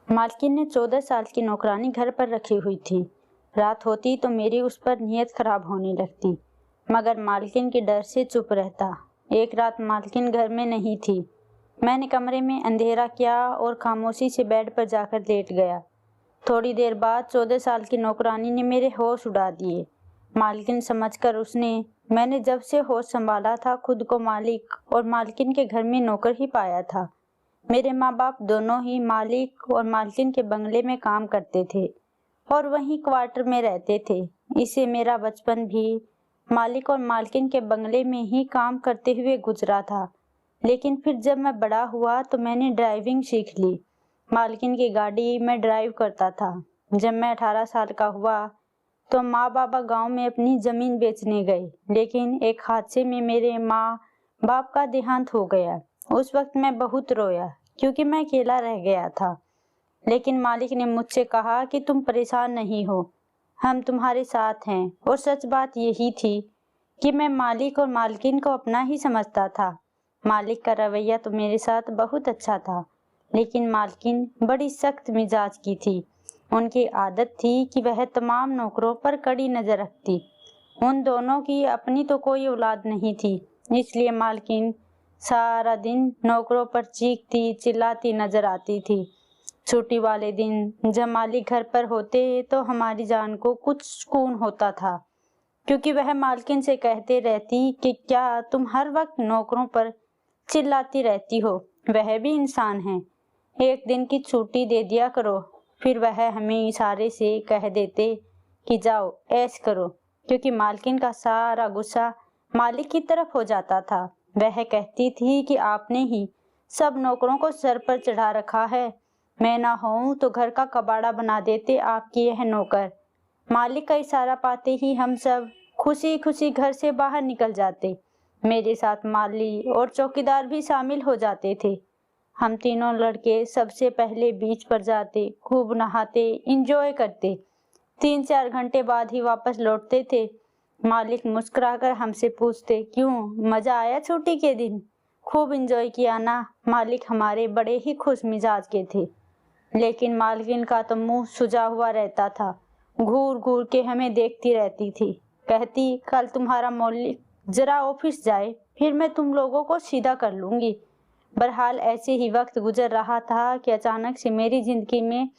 मालकिन ने 14 साल की नौकरानी घर पर रखी हुई थी। रात होती तो मेरी उस पर नीयत खराब होने लगती, मगर मालकिन के डर से चुप रहता। एक रात मालकिन घर में नहीं थी। मैंने कमरे में अंधेरा किया और खामोशी से बेड पर जाकर लेट गया। थोड़ी देर बाद 14 साल की नौकरानी ने मेरे होश उड़ा दिए। मालकिन समझकर उसने मैंने जब से होश संभाला था खुद को मालिक और मालकिन के घर में नौकर ही पाया था। मेरे माँ बाप दोनों ही मालिक और मालकिन के बंगले में काम करते थे और वहीं क्वार्टर में रहते थे। इससे मेरा बचपन भी मालिक और मालकिन के बंगले में ही काम करते हुए गुजरा था। लेकिन फिर जब मैं बड़ा हुआ तो मैंने ड्राइविंग सीख ली। मालकिन की गाड़ी मैं ड्राइव करता था। जब मैं 18 साल का हुआ तो माँ बाबा गांव में अपनी जमीन बेचने गए, लेकिन एक हादसे में मेरे माँ बाप का देहांत हो गया। उस वक्त मैं बहुत रोया क्योंकि मैं अकेला रह गया था। लेकिन मालिक ने मुझसे कहा कि तुम परेशान नहीं हो, हम तुम्हारे साथ हैं। और सच बात यही थी कि मैं मालिक और मालकिन को अपना ही समझता था। मालिक का रवैया तो मेरे साथ बहुत अच्छा था, लेकिन मालकिन बड़ी सख्त मिजाज की थी। उनकी आदत थी कि वह तमाम नौकरों पर कड़ी नजर रखती। उन दोनों की अपनी तो कोई औलाद नहीं थी, इसलिए मालकिन सारा दिन नौकरों पर चीखती चिल्लाती नजर आती थी। छुट्टी वाले दिन जब मालिक घर पर होते तो हमारी जान को कुछ सुकून होता था, क्योंकि वह मालकिन से कहते रहती कि क्या तुम हर वक्त नौकरों पर चिल्लाती रहती हो, वह भी इंसान हैं, एक दिन की छुट्टी दे दिया करो। फिर वह हमें इशारे से कह देते कि जाओ ऐश करो, क्योंकि मालकिन का सारा गुस्सा मालिक की तरफ हो जाता था। वह कहती थी कि आपने ही सब नौकरों को सर पर चढ़ा रखा है, मैं ना होऊं तो घर का कबाड़ा बना देते आपकी यह नौकर। मालिक का इशारा पाते ही हम सब खुशी खुशी घर से बाहर निकल जाते। मेरे साथ माली और चौकीदार भी शामिल हो जाते थे। हम तीनों लड़के सबसे पहले बीच पर जाते, खूब नहाते, इंजॉय करते। 3-4 घंटे बाद ही वापस लौटते थे। मालिक मुस्कुराकर हमसे पूछते, क्यों, मजा आया छुट्टी के दिन, खूब इंजॉय किया ना। मालिक हमारे बड़े ही खुश मिजाज के थे, लेकिन मालकिन का तो मुंह सुजा हुआ रहता था। घूर घूर के हमें देखती रहती थी। कहती, कल तुम्हारा मौलिक जरा ऑफिस जाए, फिर मैं तुम लोगों को सीधा कर लूंगी। बहरहाल ऐसे ही वक्त गुजर रहा था कि अचानक से मेरी जिंदगी में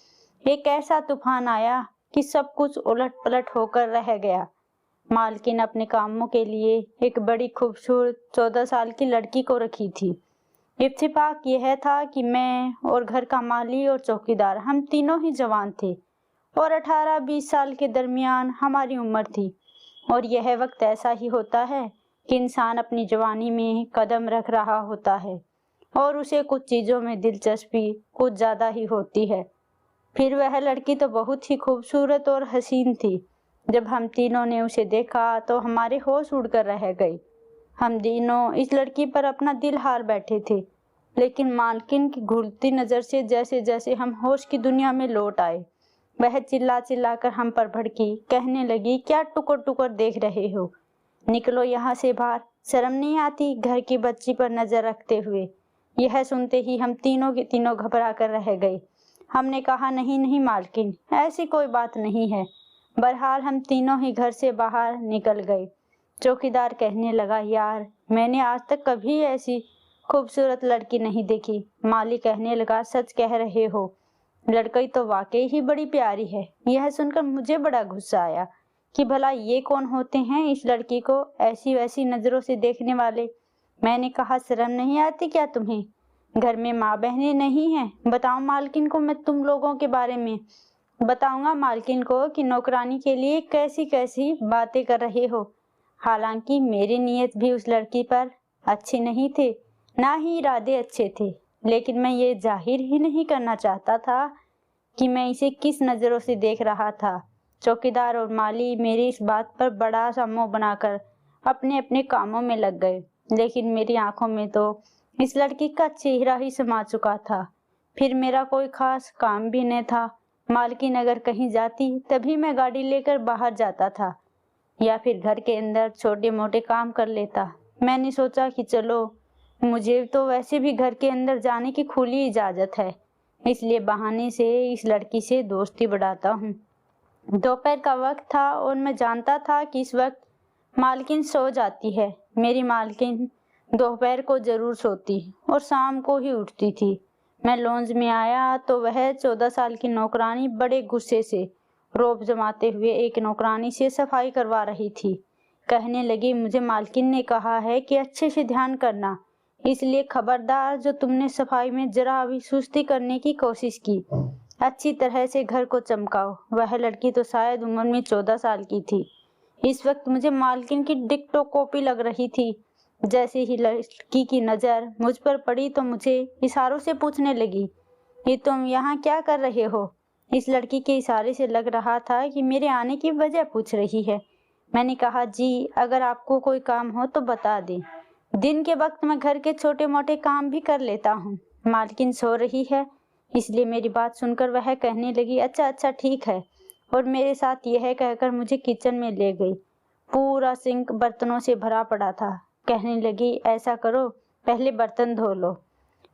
एक ऐसा तूफान आया कि सब कुछ उलट पलट होकर रह गया। मालकिन अपने कामों के लिए एक बड़ी खूबसूरत 14 साल की लड़की को रखी थी। इत्तेफाक यह था कि मैं और घर का माली और चौकीदार हम तीनों ही जवान थे और 18-20 साल के दरमियान हमारी उम्र थी। और यह वक्त ऐसा ही होता है कि इंसान अपनी जवानी में कदम रख रहा होता है और उसे कुछ चीजों में दिलचस्पी कुछ ज्यादा ही होती है। फिर वह लड़की तो बहुत ही खूबसूरत और हसीन थी। जब हम तीनों ने उसे देखा तो हमारे होश उड़कर रह गए। हम तीनों इस लड़की पर अपना दिल हार बैठे थे, लेकिन मालकिन की घूरती नजर से जैसे जैसे हम होश की दुनिया में लौट आए, वह चिल्ला चिल्ला कर हम पर भड़की, कहने लगी, क्या टुकर टुकर देख रहे हो, निकलो यहाँ से बाहर, शर्म नहीं आती घर की बच्ची पर नजर रखते हुए। यह सुनते ही हम तीनों के तीनों घबरा कर रह गए। हमने कहा, नहीं नहीं मालकिन, ऐसी कोई बात नहीं है। बहरहाल हम तीनों ही घर से बाहर निकल गए। चौकीदार कहने लगा, यार मैंने आज तक कभी ऐसी खूबसूरत लड़की नहीं देखी। माली कहने लगा, सच कह रहे हो, लड़की तो वाकई ही बड़ी प्यारी है। यह सुनकर मुझे बड़ा गुस्सा आया कि भला ये कौन होते हैं इस लड़की को ऐसी वैसी नजरों से देखने वाले। मैंने कहा, शर्म नहीं आती क्या तुम्हें, घर में माँ बहनें नहीं हैं? बताओ मालकिन को, मैं तुम लोगों के बारे में बताऊंगा मालकिन को कि नौकरानी के लिए कैसी कैसी बातें कर रहे हो। हालांकि मेरी नीयत भी उस लड़की पर अच्छी नहीं थे, ना ही इरादे अच्छे थे, लेकिन मैं ये जाहिर ही नहीं करना चाहता था कि मैं इसे किस नजरों से देख रहा था। चौकीदार और माली मेरी इस बात पर बड़ा सा मुंह बनाकर अपने अपने कामों में लग गए, लेकिन मेरी आंखों में तो इस लड़की का चेहरा ही समा चुका था। फिर मेरा कोई खास काम भी नहीं था। मालकिन अगर कहीं जाती तभी मैं गाड़ी लेकर बाहर जाता था या फिर घर के अंदर छोटे मोटे काम कर लेता। मैंने सोचा कि चलो, मुझे तो वैसे भी घर के अंदर जाने की खुली इजाजत है, اس لیے بہانے سے اس لڑکی سے دوستی بڑھاتا ہوں۔ دوپہر کا وقت تھا اور میں جانتا تھا کہ اس وقت مالکن سو جاتی ہے۔ میری مالکن دوپہر کو ضرور سوتی اور شام کو ہی اٹھتی تھی۔ میں لونج میں آیا تو وہ 14 سال کی نوکرانی بڑے غصے سے روب جماتے ہوئے ایک نوکرانی سے صفائی کروا رہی تھی۔ کہنے لگی، مجھے مالکن نے کہا ہے کہ اچھے سے دھیان کرنا، اس لیے خبردار جو تم نے صفائی میں ذرا بھی سستی کرنے کی کوشش کی، اچھی طرح سے گھر کو چمکاؤ۔ وہ لڑکی تو شاید عمر میں 14 سال کی تھی۔ اس وقت مجھے مالکن کی ڈکٹو کاپی لگ رہی تھی۔ جیسے ہی لڑکی کی نظر مجھ پر پڑی تو مجھے اشاروں سے پوچھنے لگی، یہ تم یہاں کیا کر رہے ہو؟ اس لڑکی کے اشارے سے لگ رہا تھا کہ میرے آنے کی وجہ پوچھ رہی ہے۔ میں نے کہا، جی اگر آپ کو کوئی کام ہو تو بتا دیں، دن کے وقت میں گھر کے چھوٹے موٹے کام بھی کر لیتا ہوں۔ مالکن سو رہی ہے، اس لیے میری بات سن کر وہ کہنے لگی، اچھا ٹھیک ہے، اور میرے ساتھ یہ کہہ کر مجھے کچن میں لے گئی۔ پورا سنک برتنوں سے بھرا پڑا تھا۔ کہنے لگی، ایسا کرو پہلے برتن دھو لو۔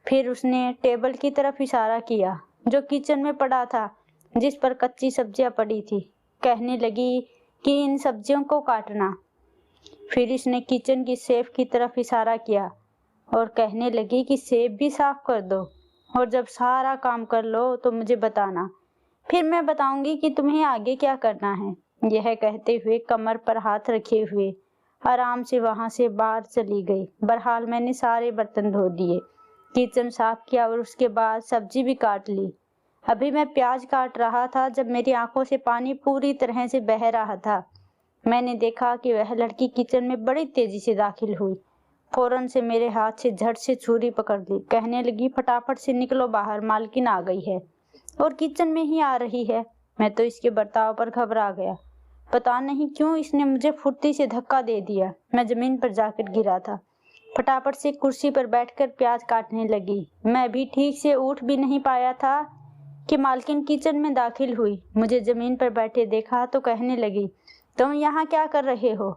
پھر اس نے ٹیبل کی طرف اشارہ کیا جو کچن میں پڑا تھا، جس پر کچی سبزیاں پڑی تھی۔ کہنے لگی کہ ان سبزیوں کو کاٹنا۔ پھر اس نے کچن کی شیلف کی طرف اشارہ کیا اور کہنے لگی کہ شیلف بھی صاف کر دو، اور جب سارا کام کر لو تو مجھے بتانا، پھر میں بتاؤں گی کہ تمہیں آگے کیا کرنا ہے۔ یہ کہتے ہوئے کمر پر ہاتھ رکھے ہوئے آرام سے وہاں سے باہر چلی گئی۔ بہرحال میں نے سارے برتن دھو دیے، کچن صاف کیا اور اس کے بعد سبزی بھی کاٹ لی۔ ابھی میں پیاز کاٹ رہا تھا جب میری آنکھوں سے پانی پوری طرح سے بہہ رہا تھا۔ میں نے دیکھا کہ وہ لڑکی کچن میں بڑی تیزی سے داخل ہوئی۔ فوراً سے میرے ہاتھ سے جھٹ سے چھری پکڑ لی۔ کہنے لگی، پھٹافٹ سے نکلو باہر، مالکن آ گئی ہے اور کچن میں ہی آ رہی ہے۔ میں تو اس کے برتاؤ پر گھبرا گیا۔ پتا نہیں کیوں اس نے مجھے پھرتی سے دھکا دے دیا۔ میں زمین پر جا کر گرا تھا۔ پھٹافٹ سے کرسی پر بیٹھ کر پیاز کاٹنے لگی۔ میں بھی ٹھیک سے اٹھ بھی نہیں پایا تھا کہ مالکن کچن میں داخل ہوئی۔ مجھے زمین پر بیٹھے دیکھا تو کہنے لگی، تم یہاں کیا کر رہے ہو؟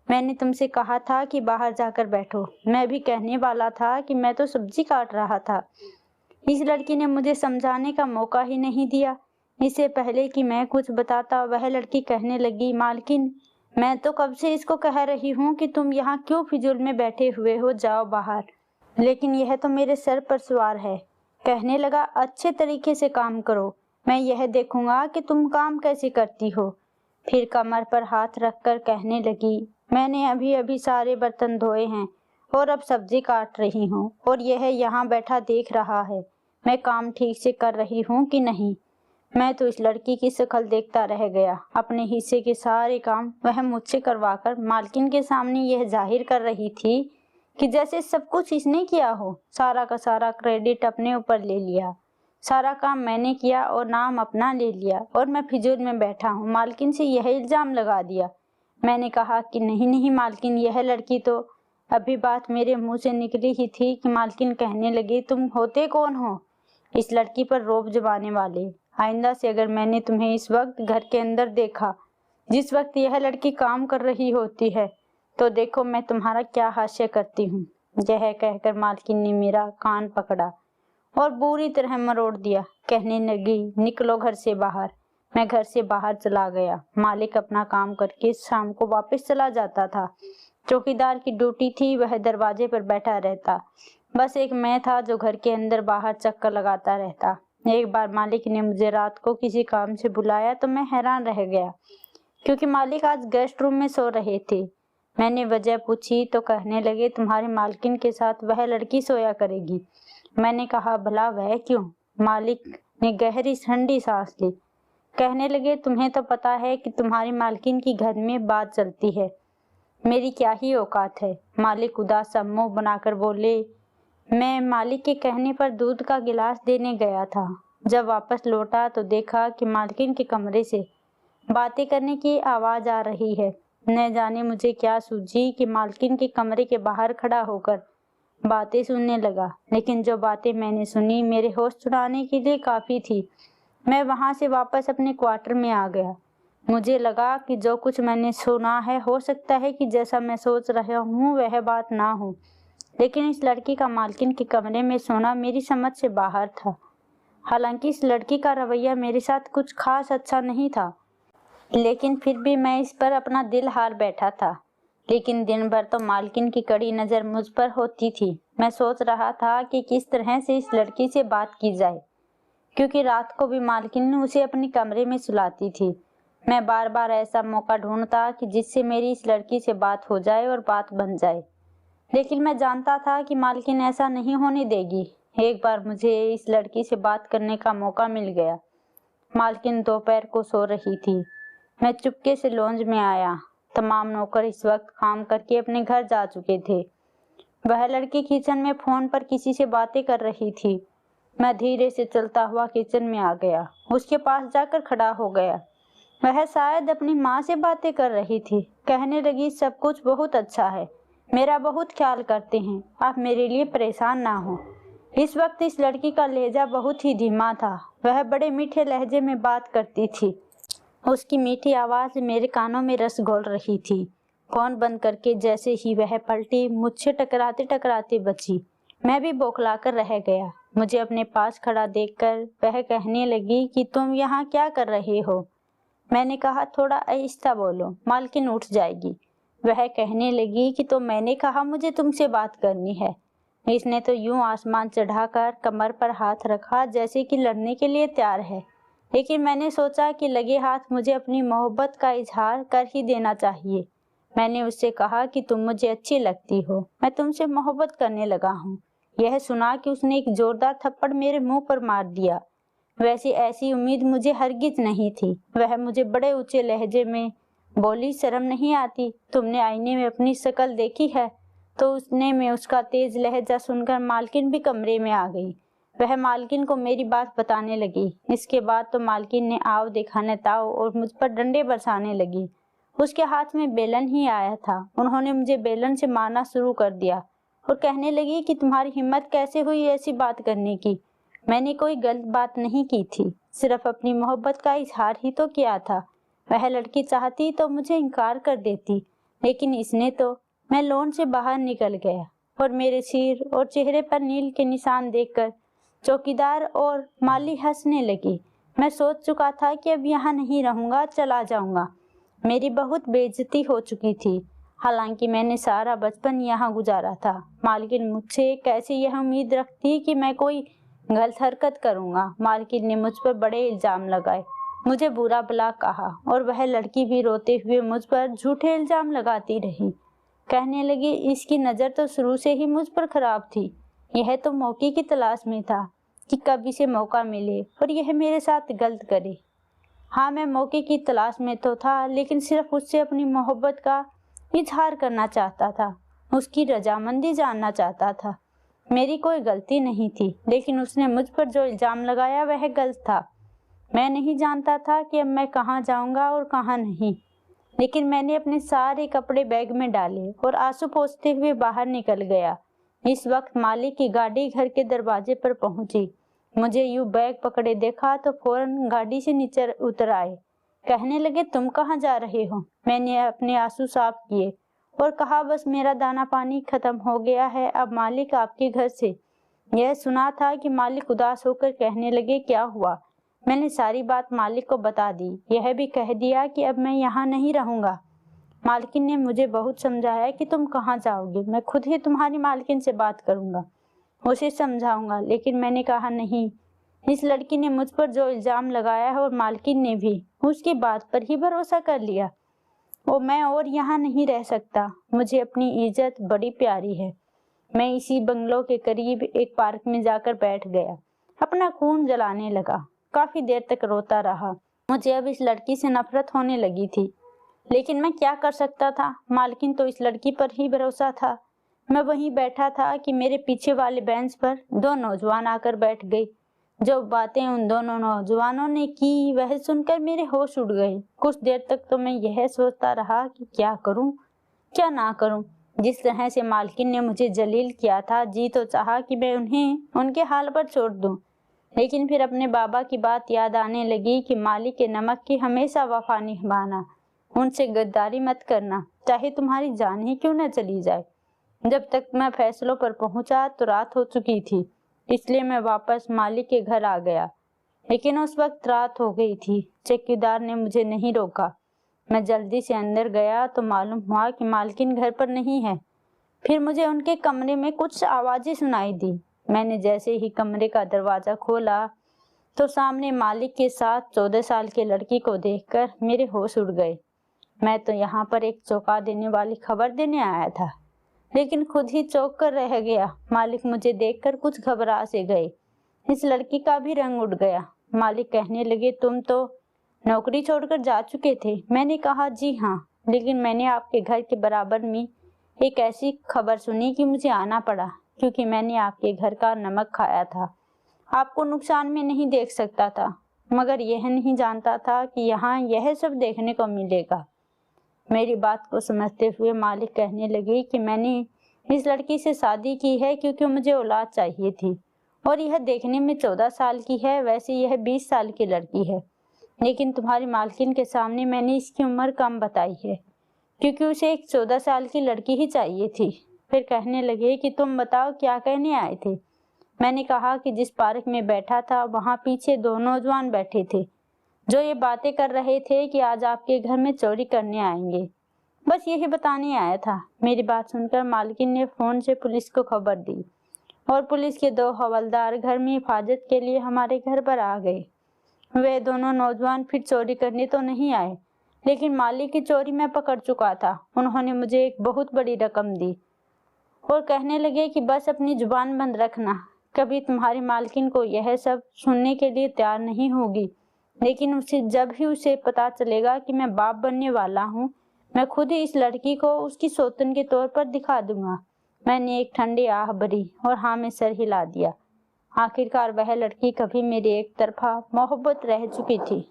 میں نے تم سے کہا تھا کہ باہر جا کر بیٹھو۔ میں بھی کہنے والا تھا کہ میں تو سبزی کاٹ رہا تھا۔ اس لڑکی نے مجھے سمجھانے کا موقع ہی نہیں دیا۔ اس سے پہلے کہ میں کچھ بتاتا وہ لڑکی کہنے لگی، مالکن میں تو کب سے اس کو کہہ رہی ہوں کہ تم یہاں کیوں فضول میں بیٹھے ہوئے ہو، جاؤ باہر، لیکن یہ تو میرے سر پر سوار ہے۔ کہنے لگا، اچھے طریقے سے کام کرو، میں یہ دیکھوں گا کہ تم کام کیسے کرتی ہو۔ پھر کمر پر ہاتھ رکھ کر کہنے لگی، میں نے ابھی سارے برتن دھوئے ہیں اور اب سبزی کاٹ رہی ہوں، اور یہ یہاں بیٹھا دیکھ رہا ہے میں کام ٹھیک سے کر رہی ہوں کہ نہیں۔ میں تو اس لڑکی کی شکل دیکھتا رہ گیا۔ اپنے حصے کے سارے کام وہ مجھ سے کروا کر مالکن کے سامنے یہ ظاہر کر رہی تھی کہ جیسے سب کچھ اس نے کیا ہو۔ سارا کا سارا کریڈٹ اپنے اوپر لے لیا۔ سارا کام میں نے کیا اور نام اپنا لے لیا، اور میں فضول میں بیٹھا ہوں مالکن سے یہ الزام لگا دیا۔ میں نے کہا کہ نہیں مالکن، یہ لڑکی تو ابھی بات میرے منہ سے نکلی ہی تھی کہ مالکن کہنے لگی، تم ہوتے کون ہو؟ اس لڑکی پر روب جمانے والے۔ آئندہ سے اگر میں نے تمہیں اس وقت گھر کے اندر دیکھا جس وقت یہ لڑکی کام کر رہی ہوتی ہے تو دیکھو میں تمہارا کیا حاشیہ کرتی ہوں۔ یہ کہہ کر مالکن نے میرا کان پکڑا اور بری طرح مروڑ دیا۔ کہنے لگی، نکلو گھر سے باہر۔ میں گھر سے باہر چلا گیا۔ مالک اپنا کام کر کے شام کو واپس چلا جاتا تھا۔ چوکیدار کی ڈیوٹی تھی، وہ دروازے پر بیٹھا رہتا۔ بس ایک میں تھا جو گھر کے اندر باہر چکر لگاتا رہتا۔ ایک بار مالک نے مجھے رات کو کسی کام سے بلایا تو میں حیران رہ گیا، کیونکہ مالک آج گیسٹ روم میں سو رہے تھے۔ میں نے وجہ پوچھی تو کہنے لگے، تمہارے مالکن کے ساتھ وہ لڑکی سویا کرے گی۔ میں نے کہا، بھلا وہ کیوں؟ مالک نے گہری ٹھنڈی سانس لی۔ کہنے لگے، تمہیں تو پتا ہے کہ تمہاری مالکن کی گھر میں بات چلتی ہے، میری کیا ہی اوقات ہے۔ مالک اداس سا منہ بنا کر بولے، میں مالک کے کہنے پر دودھ کا گلاس دینے گیا تھا۔ جب واپس لوٹا تو دیکھا کہ مالکن کے کمرے سے باتیں کرنے کی آواز آ رہی ہے۔ نہ جانے مجھے کیا سوجی کہ مالکن کے کمرے کے باہر کھڑا ہو کر باتیں سننے لگا، لیکن جو باتیں میں نے سنی میرے ہوش چھڑانے کے لیے کافی تھی۔ میں وہاں سے واپس اپنے کوارٹر میں آ گیا۔ مجھے لگا کہ جو کچھ میں نے سنا ہے ہو سکتا ہے کہ جیسا میں سوچ رہا ہوں وہ بات نہ ہو، لیکن اس لڑکی کا مالکن کے کمرے میں سونا میری سمجھ سے باہر تھا۔ हालांकि इस लड़की का रवैया मेरे साथ कुछ खास अच्छा नहीं था, लेकिन फिर भी मैं इस पर अपना दिल हार बैठा था। लेकिन दिन भर तो मालकिन की कड़ी नज़र मुझ पर होती थी। मैं सोच रहा था कि किस तरह से इस लड़की से बात की जाए, क्योंकि रात को भी मालकिन उसे अपने कमरे में सुलाती थी। मैं बार बार ऐसा मौका ढूंढता कि जिससे मेरी इस लड़की से बात हो जाए और बात बन जाए, लेकिन मैं जानता था कि मालकिन ऐसा नहीं होने देगी। एक बार मुझे इस लड़की से बात करने का मौका मिल गया। मालकिन दोपहर को सो रही थी। मैं चुपके से लॉन्ज में आया। तमाम नौकर इस वक्त काम करके अपने घर जा चुके थे। वह लड़की किचन में फोन पर किसी से बातें कर रही थी। मैं धीरे से चलता हुआ किचन में आ गया, उसके पास जाकर खड़ा हो गया। वह शायद अपनी माँ से बातें कर रही थी। कहने लगी, सब कुछ बहुत अच्छा है, मेरा बहुत ख्याल करते हैं, आप मेरे लिए परेशान ना हो। इस वक्त इस लड़की का लहजा बहुत ही धीमा था। वह बड़े मीठे लहजे में बात करती थी। उसकी मीठी आवाज़ मेरे कानों में रस घोल रही थी। फोन बंद करके जैसे ही वह पलटी, मुझसे टकराते टकराते बची। मैं भी बौखलाकर रह गया। मुझे अपने पास खड़ा देखकर वह कहने लगी कि तुम यहाँ क्या कर रहे हो? मैंने कहा, थोड़ा आहिस्ता बोलो, मालकिन उठ जाएगी। वह कहने लगी कि तो मैंने कहा मुझे तुमसे बात करनी है। इसने तो यूं आसमान चढ़ाकर कमर पर हाथ रखा जैसे कि लड़ने के लिए तैयार है, लेकिन मैंने सोचा कि लगे हाथ मुझे अपनी मोहब्बत का इजहार कर ही देना चाहिए। मैंने उससे कहा कि तुम मुझे अच्छी लगती हो, मैं तुमसे मोहब्बत करने लगा हूँ। यह सुना कि उसने एक जोरदार थप्पड़ मेरे मुंह पर मार दिया। वैसे ऐसी उम्मीद मुझे हरगिज नहीं थी। वह मुझे बड़े ऊंचे लहजे में बोली, शर्म नहीं आती? तुमने आईने में अपनी शक्ल देखी है? तो उसने में उसका तेज लहजा सुनकर मालकिन भी कमरे में आ गई। वह मालकिन को मेरी बात बताने लगी। इसके बाद तो मालकिन ने आओ दिखाने ताओ और मुझ पर डंडे बरसाने लगी। उसके हाथ में बेलन ही आया था। उन्होंने मुझे बेलन से मारना शुरू कर दिया और कहने लगी कि तुम्हारी हिम्मत कैसे हुई ऐसी बात करने की? मैंने कोई गलत बात नहीं की थी, सिर्फ अपनी मोहब्बत का इजहार ही तो किया था। वह लड़की चाहती तो मुझे इनकार कर देती, लेकिन इसने तो। मैं लॉन से बाहर निकल गया और मेरे सिर और चेहरे पर नील के निशान देखकर चौकीदार और माली हंसने लगी। मैं सोच चुका था कि अब यहाँ नहीं रहूंगा, चला जाऊंगा। मेरी बहुत बेइज्जती हो चुकी थी। हालांकि मैंने सारा बचपन यहाँ गुजारा था। मालकिन मुझसे कैसे यह उम्मीद रखती कि मैं कोई गलत हरकत करूंगा। मालकिन ने मुझ पर बड़े इल्जाम लगाए, मुझे बुरा भला कहा और वह लड़की भी रोते हुए मुझ पर झूठे इल्जाम लगाती रही। कहने लगी, इसकी नज़र तो शुरू से ही मुझ पर खराब थी। यह तो मौके की तलाश में था कि कब इसे मौका मिले और यह मेरे साथ गलत करे। हाँ, मैं मौके की तलाश में तो था, लेकिन सिर्फ उससे अपनी मोहब्बत का इजहार करना चाहता था, उसकी रजामंदी जानना चाहता था। मेरी कोई गलती नहीं थी, लेकिन उसने मुझ पर जो इल्ज़ाम लगाया वह गलत था। मैं नहीं जानता था कि अब मैं कहाँ जाऊँगा और कहाँ नहीं, लेकिन मैंने अपने सारे कपड़े बैग में डाले और आंसू पोंछते हुए बाहर निकल गया। इस वक्त मालिक की गाड़ी घर के दरवाजे पर पहुंची। मुझे यूं बैग पकड़े देखा तो फौरन गाड़ी से नीचे उतर आए। कहने लगे, तुम कहाँ जा रहे हो? मैंने अपने आंसू साफ किए और कहा, बस मेरा दाना पानी खत्म हो गया है, अब मालिक आपके घर से। यह सुना था कि मालिक उदास होकर कहने लगे, क्या हुआ? मैंने सारी बात मालिक को बता दी। यह भी कह दिया कि अब मैं यहाँ नहीं रहूँगा। मालकिन ने मुझे बहुत समझाया कि तुम कहाँ जाओगे, मैं खुद ही तुम्हारी मालकिन से बात करूँगा, उसे समझाऊंगा, लेकिन मैंने कहा नहीं। इस लड़की ने मुझ पर जो इल्ज़ाम लगाया है और मालकिन ने भी उसकी बात पर ही भरोसा कर लिया। वो मैं और यहाँ नहीं रह सकता। मुझे अपनी इज्जत बड़ी प्यारी है। मैं इसी बंगलों के करीब एक पार्क में जाकर बैठ गया, अपना खून जलाने लगा। काफी देर तक रोता रहा। मुझे अब इस लड़की से नफरत होने लगी थी, लेकिन मैं क्या कर सकता था? मालकिन तो इस लड़की पर ही भरोसा था। मैं वहीं बैठा था कि मेरे पीछे वाले बेंच पर दो नौजवान आकर बैठ गए। जो बातें उन दोनों नौजवानों ने की वह सुनकर मेरे होश उड़ गए। कुछ देर तक तो मैं यह सोचता रहा कि क्या करूं, क्या ना करूं। जिस तरह से मालकिन ने मुझे जलील किया था, जी तो चाहा कि मैं उन्हें उनके हाल पर छोड़ दूं, लेकिन फिर अपने बाबा की बात याद आने लगी कि मालिक के नमक की हमेशा वफा निभाना, उनसे गद्दारी मत करना, चाहे तुम्हारी जान ही क्यों न चली जाए। जब तक मैं फैसलों पर पहुंचा तो रात हो चुकी थी। اس لیے میں واپس مالک کے گھر آ گیا، لیکن اس وقت رات ہو گئی تھی۔ چوکیدار نے مجھے نہیں روکا۔ میں جلدی سے اندر گیا تو معلوم ہوا کہ مالکن گھر پر نہیں ہے۔ پھر مجھے ان کے کمرے میں کچھ آوازیں سنائی دی۔ میں نے جیسے ہی کمرے کا دروازہ کھولا تو سامنے مالک کے ساتھ 14 سال کے لڑکی کو دیکھ کر میرے ہوش اڑ گئے۔ میں تو یہاں پر ایک چونکا دینے والی خبر دینے آیا تھا، لیکن خود ہی چونک کر رہ گیا۔ مالک مجھے دیکھ کر کچھ گھبرا سے گئے۔ اس لڑکی کا بھی رنگ اٹھ گیا۔ مالک کہنے لگے، تم تو نوکری چھوڑ کر جا چکے تھے۔ میں نے کہا، جی ہاں، لیکن میں نے آپ کے گھر کے برابر میں ایک ایسی خبر سنی کہ مجھے آنا پڑا، کیونکہ میں نے آپ کے گھر کا نمک کھایا تھا۔ آپ کو نقصان میں نہیں دیکھ سکتا تھا، مگر یہ نہیں جانتا تھا کہ یہاں یہ سب دیکھنے کو ملے گا۔ میری بات کو سمجھتے ہوئے مالک کہنے لگے کہ میں نے اس لڑکی سے شادی کی ہے کیونکہ مجھے اولاد چاہیے تھی، اور یہ دیکھنے میں 14 سال کی ہے، ویسے یہ 20 سال کی لڑکی ہے، لیکن تمہاری مالکن کے سامنے میں نے اس کی عمر کم بتائی ہے کیونکہ اسے ایک 14 سال کی لڑکی ہی چاہیے تھی۔ پھر کہنے لگے کہ تم بتاؤ کیا کہنے آئے تھے؟ میں نے کہا کہ جس پارک میں بیٹھا تھا وہاں پیچھے 2 نوجوان بیٹھے تھے جو یہ باتیں کر رہے تھے کہ آج آپ کے گھر میں چوری کرنے آئیں گے، بس یہی بتانے آیا تھا۔ میری بات سن کر مالکن نے فون سے پولیس کو خبر دی اور پولیس کے 2 حوالدار گھر میں حفاظت کے لیے ہمارے گھر پر آ گئے۔ وہ دونوں نوجوان پھر چوری کرنے تو نہیں آئے، لیکن مالک کی چوری میں پکڑ چکا تھا۔ انہوں نے مجھے ایک بہت بڑی رقم دی اور کہنے لگے کہ بس اپنی زبان بند رکھنا، کبھی تمہاری مالکن کو یہ سب سننے کے لیے تیار نہیں ہوگی، لیکن جب ہی اسے پتا چلے گا کہ میں باپ بننے والا ہوں، میں خود ہی اس لڑکی کو اس کی سوتن کے طور پر دکھا دوں گا۔ میں نے ایک ٹھنڈی آہ بھری اور ہاں میں سر ہلا دیا۔ آخرکار وہ لڑکی کبھی میری ایک طرفہ محبت رہ چکی تھی۔